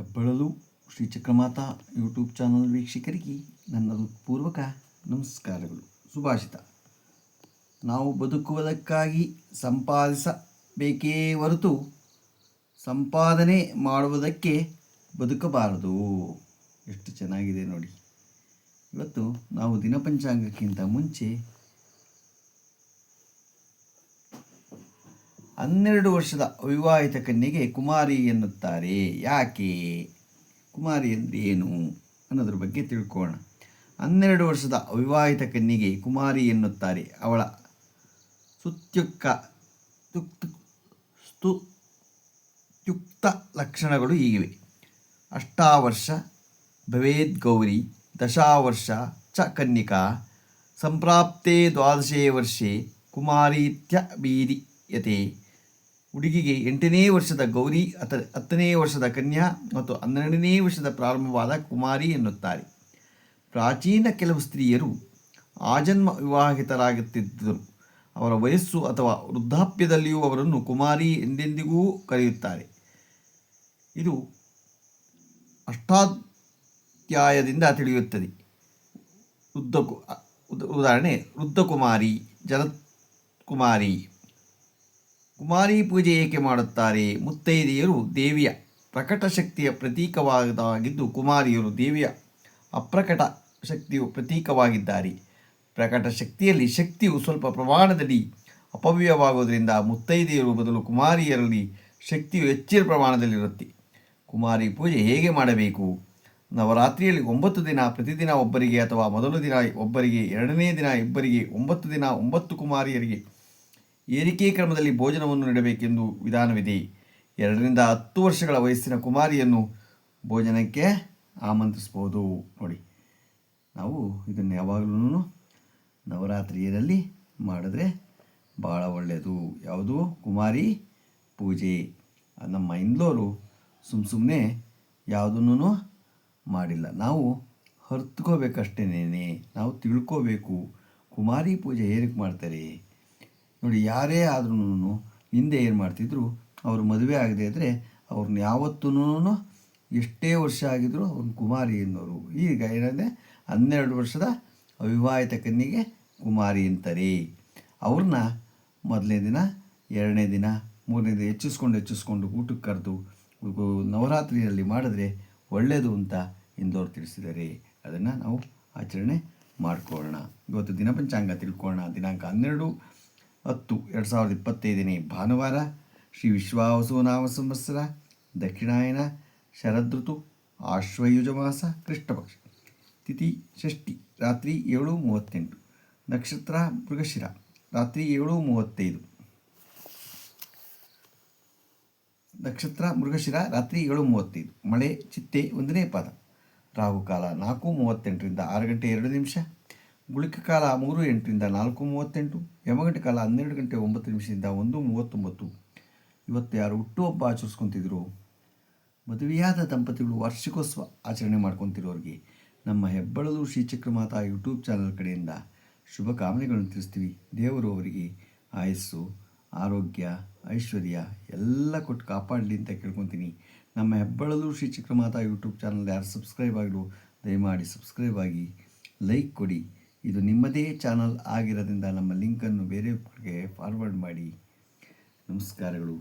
ಹೆಬ್ಬಳಲು Shri Chakramata YouTube channel ವೀಕ್ಷಕರಿಗೆ ನನ್ನ ಹೃತ್ಪೂರ್ವಕ ನಮಸ್ಕಾರಗಳು. ಸುಭಾಷಿತ: ನಾವು ಬದುಕುವುದಕ್ಕಾಗಿ ಸಂಪಾದಿಸಬೇಕೇ ಹೊರತು ಸಂಪಾದನೆ ಮಾಡುವುದಕ್ಕೆ ಬದುಕಬಾರದು. ಎಷ್ಟು ಚೆನ್ನಾಗಿದೆ ನೋಡಿ. ಇವತ್ತು ನಾವು ದಿನಪಂಚಾಂಗಕ್ಕಿಂತ ಮುಂಚೆ 12 ವರ್ಷದ ಅವಿವಾಹಿತ ಕನ್ಯೆಗೆ ಕುಮಾರಿ ಎನ್ನುತ್ತಾರೆ. ಯಾಕೆ? ಕುಮಾರಿ ಅಂದರೆ ಏನು ಅನ್ನೋದ್ರ ಬಗ್ಗೆ ತಿಳ್ಕೊಳ್ಳೋಣ. 12 ವರ್ಷದ ಅವಿವಾಹಿತ ಕನ್ಯೆಗೆ ಕುಮಾರಿ ಎನ್ನುತ್ತಾರೆ. ಅವಳ ಸ್ತುತ್ಯುಕ್ತ ಲಕ್ಷಣಗಳು ಹೀಗಿವೆ: ಅಷ್ಟಾವರ್ಷ ಭವೇದ್ ಗೌರಿ, ದಶಾವರ್ಷ ಚ ಕನ್ಯಕಾ, ಸಂಪ್ರಾಪ್ತೆ ದ್ವಾದಶೇ ವರ್ಷೆ ಕುಮಾರೀತ್ಯಭಿಧೀಯತೆ. ಹುಡುಗಿಗೆ 8ನೇ ವರ್ಷದ ಗೌರಿ, 10ನೇ ವರ್ಷದ ಕನ್ಯಾ ಮತ್ತು 12ನೇ ವರ್ಷದ ಪ್ರಾರಂಭವಾದ ಕುಮಾರಿ ಎನ್ನುತ್ತಾರೆ. ಪ್ರಾಚೀನ ಕೆಲವು ಸ್ತ್ರೀಯರು ಆಜನ್ಮ ವಿವಾಹಿತರಾಗುತ್ತಿದ್ದರು. ಅವರ ವಯಸ್ಸು ಅಥವಾ ವೃದ್ಧಾಪ್ಯದಲ್ಲಿಯೂ ಅವರನ್ನು ಕುಮಾರಿ ಎಂದೆಂದಿಗೂ ಕರೆಯುತ್ತಾರೆ. ಇದು ಅಷ್ಟಾಧ್ಯಾಯದಿಂದ ತಿಳಿಯುತ್ತದೆ. ಉದಾಹರಣೆ: ವೃದ್ಧಕುಮಾರಿ, ಜಲತ್ಕುಮಾರಿ. ಕುಮಾರಿ ಪೂಜೆ ಏಕೆ ಮಾಡುತ್ತಾರೆ? ಮುತ್ತೈದೆಯರು ದೇವಿಯ ಪ್ರಕಟ ಶಕ್ತಿಯ ಪ್ರತೀಕವಾಗಿದ್ದು, ಕುಮಾರಿಯರು ದೇವಿಯ ಅಪ್ರಕಟ ಶಕ್ತಿಯು ಪ್ರತೀಕವಾಗಿದ್ದಾರೆ. ಪ್ರಕಟ ಶಕ್ತಿಯಲ್ಲಿ ಶಕ್ತಿಯು ಸ್ವಲ್ಪ ಪ್ರಮಾಣದಲ್ಲಿ ಅಪವ್ಯಯವಾಗುವುದರಿಂದ ಮುತ್ತೈದೆಯರು ಬದಲು ಕುಮಾರಿಯರಲ್ಲಿ ಶಕ್ತಿಯು ಹೆಚ್ಚಿನ ಪ್ರಮಾಣದಲ್ಲಿರುತ್ತೆ. ಕುಮಾರಿ ಪೂಜೆ ಹೇಗೆ ಮಾಡಬೇಕು? ನವರಾತ್ರಿಯಲ್ಲಿ 9 ದಿನ ಪ್ರತಿದಿನ ಒಬ್ಬರಿಗೆ ಅಥವಾ ಮೊದಲ ದಿನ ಒಬ್ಬರಿಗೆ, 2ನೇ ದಿನ ಇಬ್ಬರಿಗೆ, 9 ದಿನ 9 ಕುಮಾರಿಯರಿಗೆ ಏರಿಕೆ ಕ್ರಮದಲ್ಲಿ ಭೋಜನವನ್ನು ನೀಡಬೇಕೆಂದು ವಿಧಾನವಿದೆ. 2ರಿಂದ 10 ವರ್ಷಗಳ ವಯಸ್ಸಿನ ಕುಮಾರಿಯನ್ನು ಭೋಜನಕ್ಕೆ ಆಮಂತ್ರಿಸ್ಬೋದು. ನೋಡಿ, ನಾವು ಇದನ್ನು ಯಾವಾಗಲೂ ನವರಾತ್ರಿಯಲ್ಲಿ ಮಾಡಿದ್ರೆ ಭಾಳ ಒಳ್ಳೆಯದು. ಯಾವುದು? ಕುಮಾರಿ ಪೂಜೆ. ನಮ್ಮ ಇಂದೋರು ಸುಮ್ಮನೆ ಯಾವುದನ್ನು ಮಾಡಿಲ್ಲ. ನಾವು ಅರ್ಥಕೋಬೇಕಷ್ಟೇನೆ, ನಾವು ತಿಳ್ಕೋಬೇಕು. ಕುಮಾರಿ ಪೂಜೆ ಏನಕ್ಕೆ ಮಾಡ್ತಾರೆ ನೋಡಿ. ಯಾರೇ ಆದ್ರೂ ಹಿಂದೆ ಏನು ಮಾಡ್ತಿದ್ರು, ಅವರು ಮದುವೆ ಆಗದೆ ಇದ್ದರೆ ಅವ್ರನ್ನ ಯಾವತ್ತೂ ಎಷ್ಟೇ ವರ್ಷ ಆಗಿದ್ರು ಅವ್ರನ್ನ ಕುಮಾರಿ ಎನ್ನೋರು. ಈಗ ಏನಂದರೆ 12 ವರ್ಷದ ಅವಿವಾಹಿತ ಕನ್ಯೆಗೆ ಕುಮಾರಿ ಅಂತಾರೆ. ಅವ್ರನ್ನ ಮೊದಲನೇ ದಿನ, 2ನೇ ದಿನ, 3ನೇ ದಿನ ಹೆಚ್ಚಿಸ್ಕೊಂಡು ಊಟಕ್ಕೆ ಕರೆದು ನವರಾತ್ರಿಯಲ್ಲಿ ಮಾಡಿದ್ರೆ ಒಳ್ಳೆಯದು ಅಂತ ಇಂದೋರು ತಿಳಿಸಿದ್ದಾರೆ. ಅದನ್ನು ನಾವು ಆಚರಣೆ ಮಾಡ್ಕೊಳ್ಳೋಣ. ಇವತ್ತು ದಿನಪಂಚಾಂಗ ತಿಳ್ಕೊಳ್ಳೋಣ. ದಿನಾಂಕ 12/10/2025 ಭಾನುವಾರ. ಶ್ರೀ ವಿಶ್ವಾವಸು ನಾಮ ಸಂವತ್ಸರ, ದಕ್ಷಿಣಾಯನ, ಶರದೃತು, ಆಶ್ವಯುಜ ಮಾಸ, ಕೃಷ್ಣಪಕ್ಷ, ತಿಥಿ ಷಷ್ಠಿ, ರಾತ್ರಿ 7:38, ನಕ್ಷತ್ರ ಮೃಗಶಿರ, ರಾತ್ರಿ 7:35, ಮಳೆ ಚಿತ್ತೆ 1ನೇ ಪಾದ. ರಾಹುಕಾಲ 4:38ರಿಂದ 6:02, ಗುಳಿಕ ಕಾಲ 3:08ರಿಂದ 4:38, ಯಮಗಂಟೆ ಕಾಲ 12:09 1:39. ಇವತ್ತು ಯಾರು ಹುಟ್ಟುಹಬ್ಬ ಆಚರಿಸ್ಕೊತಿದ್ರು, ಮದುವೆಯಾದ ದಂಪತಿಗಳು ವಾರ್ಷಿಕೋತ್ಸವ ಆಚರಣೆ ಮಾಡ್ಕೊತಿರೋರಿಗೆ ನಮ್ಮ ಹೆಬ್ಬಳಲು ಶ್ರೀ ಚಕ್ರಮಾತಾ ಯೂಟ್ಯೂಬ್ ಚಾನಲ್ ಕಡೆಯಿಂದ ಶುಭ ಕಾಮನೆಗಳನ್ನು ತಿಳಿಸ್ತೀವಿ. ದೇವರು ಅವರಿಗೆ ಆಯಸ್ಸು, ಆರೋಗ್ಯ, ಐಶ್ವರ್ಯ ಎಲ್ಲ ಕೊಟ್ಟು ಕಾಪಾಡಲಿ ಅಂತ ಕೇಳ್ಕೊತೀನಿ. ನಮ್ಮ ಹೆಬ್ಬಳಲು ಶ್ರೀ ಚಕ್ರಮಾತಾ ಯೂಟ್ಯೂಬ್ ಚಾನಲ್ ಯಾರು ಸಬ್ಸ್ಕ್ರೈಬ್ ಆಗಿರೋ ದಯಮಾಡಿ ಸಬ್ಸ್ಕ್ರೈಬ್ ಆಗಿ, ಲೈಕ್ ಕೊಡಿ. ಇದು ನಿಮ್ಮದೇ ಚಾನಲ್ ಆಗಿರೋದ್ರಿಂದ ನಮ್ಮ ಲಿಂಕನ್ನು ಬೇರೆಯವರಿಗೆ ಫಾರ್ವರ್ಡ್ ಮಾಡಿ. ನಮಸ್ಕಾರಗಳು.